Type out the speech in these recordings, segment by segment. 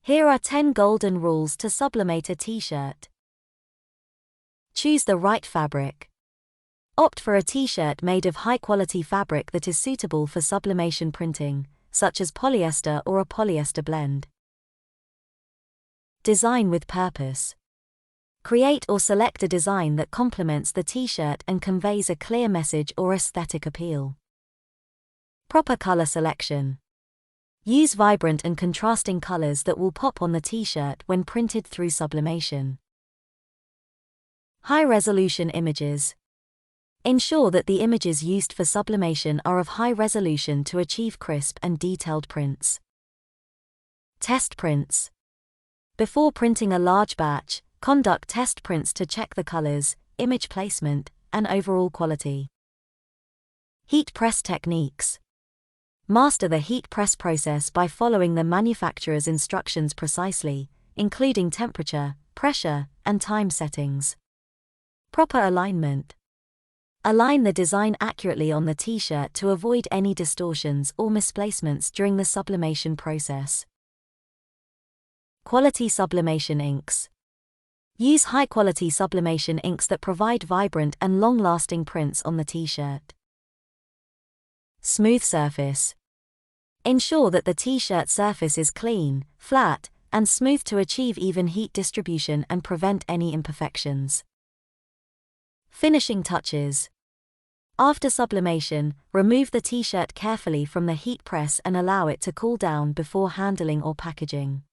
Here are 10 golden rules to sublimate a t-shirt. Choose the right fabric. Opt for a t-shirt made of high-quality fabric that is suitable for sublimation printing, such as polyester or a polyester blend. Design with purpose. Create or select a design that complements the t-shirt and conveys a clear message or aesthetic appeal. Proper color selection. Use vibrant and contrasting colors that will pop on the t-shirt when printed through sublimation. High-resolution images. Ensure that the images used for sublimation are of high resolution to achieve crisp and detailed prints. Test prints. Before printing a large batch, conduct test prints to check the colors, image placement, and overall quality. Heat press techniques. Master the heat press process by following the manufacturer's instructions precisely, including temperature, pressure, and time settings. Proper alignment. Align the design accurately on the t-shirt to avoid any distortions or misplacements during the sublimation process. Quality sublimation inks. Use high-quality sublimation inks that provide vibrant and long-lasting prints on the t-shirt. Smooth surface. Ensure that the t-shirt surface is clean, flat, and smooth to achieve even heat distribution and prevent any imperfections. Finishing touches. After sublimation, remove the t-shirt carefully from the heat press and allow it to cool down before handling or packaging.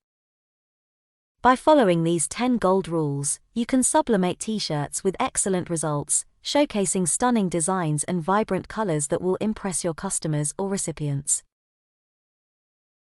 By following these 10 gold rules, you can sublimate t-shirts with excellent results, showcasing stunning designs and vibrant colors that will impress your customers or recipients.